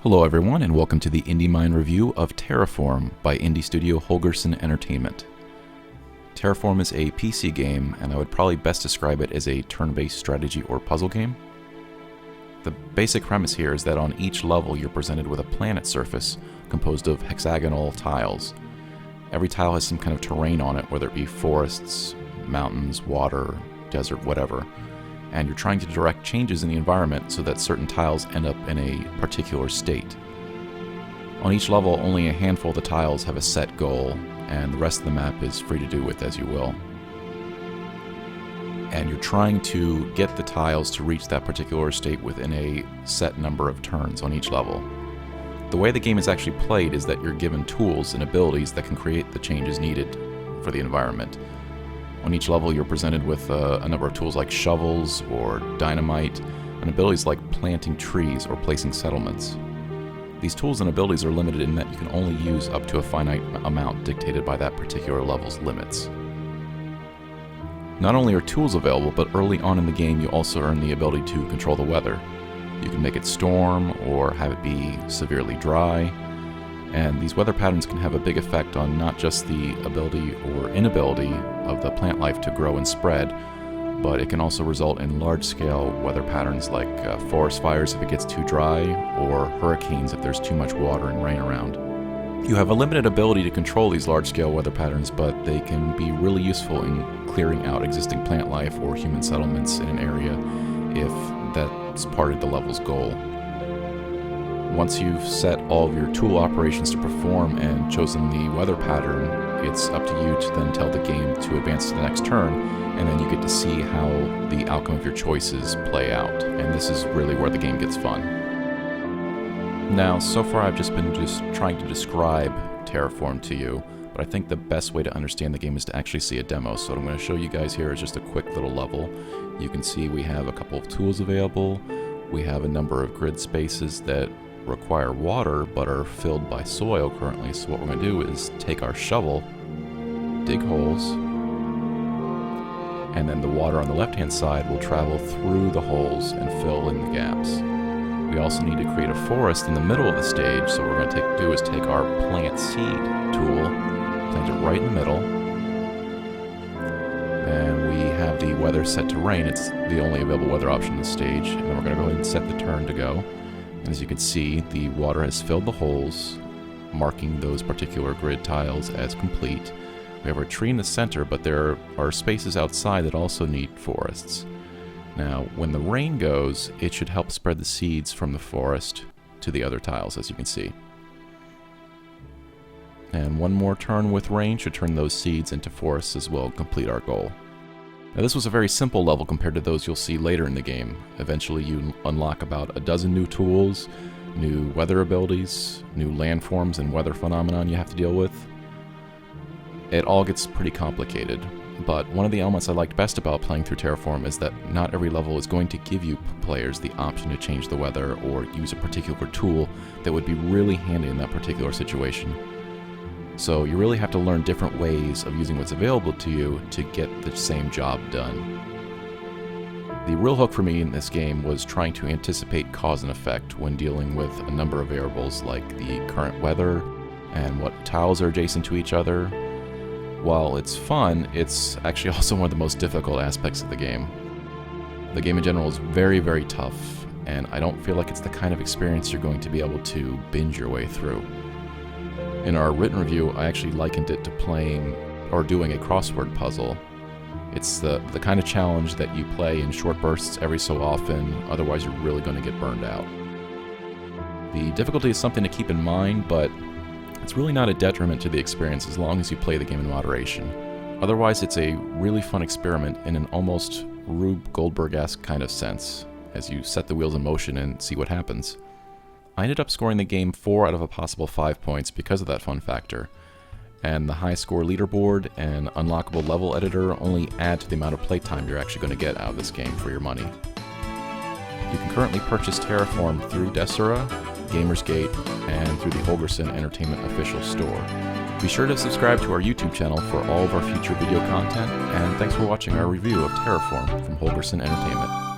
Hello everyone, and welcome to the Indie Mind review of Terraform by indie studio Holgersson Entertainment. Terraform is a PC game, and I would probably best describe it as a turn-based strategy or puzzle game. The basic premise here is that on each level you're presented with a planet surface composed of hexagonal tiles. Every tile has some kind of terrain on it, whether it be forests, mountains, water, desert, whatever. And you're trying to direct changes in the environment so that certain tiles end up in a particular state. On each level, only a handful of the tiles have a set goal, and the rest of the map is free to do with as you will. And you're trying to get the tiles to reach that particular state within a set number of turns on each level. The way the game is actually played is that you're given tools and abilities that can create the changes needed for the environment. On each level you're presented with a number of tools like shovels or dynamite, and abilities like planting trees or placing settlements. These tools and abilities are limited in that you can only use up to a finite amount dictated by that particular level's limits. Not only are tools available, but early on in the game you also earn the ability to control the weather. You can make it storm or have it be severely dry. And these weather patterns can have a big effect on not just the ability or inability of the plant life to grow and spread, but it can also result in large-scale weather patterns like forest fires if it gets too dry, or hurricanes if there's too much water and rain around. You have a limited ability to control these large-scale weather patterns, but they can be really useful in clearing out existing plant life or human settlements in an area if that's part of the level's goal. Once you've set all of your tool operations to perform and chosen the weather pattern, it's up to you to then tell the game to advance to the next turn, and then you get to see how the outcome of your choices play out. And this is really where the game gets fun. Now, so far I've just been trying to describe Terraform to you, but I think the best way to understand the game is to actually see a demo. So what I'm going to show you guys here is just a quick little level. You can see we have a couple of tools available. We have a number of grid spaces that require water but are filled by soil currently. So what we're going to do is take our shovel, dig holes, and then the water on the left hand side will travel through the holes and fill in the gaps. We also need to create a forest in the middle of the stage, so what we're going to do is take our plant seed tool, plant it right in the middle, and we have the weather set to rain. It's the only available weather option in the stage, and then we're going to go ahead and set the turn to go. And as you can see, the water has filled the holes, marking those particular grid tiles as complete. We have our tree in the center, but there are spaces outside that also need forests. Now, when the rain goes, it should help spread the seeds from the forest to the other tiles, as you can see. And one more turn with rain should turn those seeds into forests as well, complete our goal. Now, this was a very simple level compared to those you'll see later in the game. Eventually you unlock about a dozen new tools, new weather abilities, new landforms and weather phenomenon you have to deal with. It all gets pretty complicated, but one of the elements I liked best about playing through Terraform is that not every level is going to give you players the option to change the weather or use a particular tool that would be really handy in that particular situation. So you really have to learn different ways of using what's available to you to get the same job done. The real hook for me in this game was trying to anticipate cause and effect when dealing with a number of variables like the current weather and what tiles are adjacent to each other. While it's fun, it's actually also one of the most difficult aspects of the game. The game in general is very, very tough, and I don't feel like it's the kind of experience you're going to be able to binge your way through. In our written review, I actually likened it to playing or doing a crossword puzzle. It's the kind of challenge that you play in short bursts every so often, otherwise you're really going to get burned out. The difficulty is something to keep in mind, but it's really not a detriment to the experience as long as you play the game in moderation. Otherwise, it's a really fun experiment in an almost Rube Goldberg-esque kind of sense, as you set the wheels in motion and see what happens. I ended up scoring the game 4 out of a possible 5 points because of that fun factor, and the high score leaderboard and unlockable level editor only add to the amount of playtime you're actually going to get out of this game for your money. You can currently purchase Terraform through Desura, Gamersgate, and through the Holgersson Entertainment official store. Be sure to subscribe to our YouTube channel for all of our future video content, and thanks for watching our review of Terraform from Holgersson Entertainment.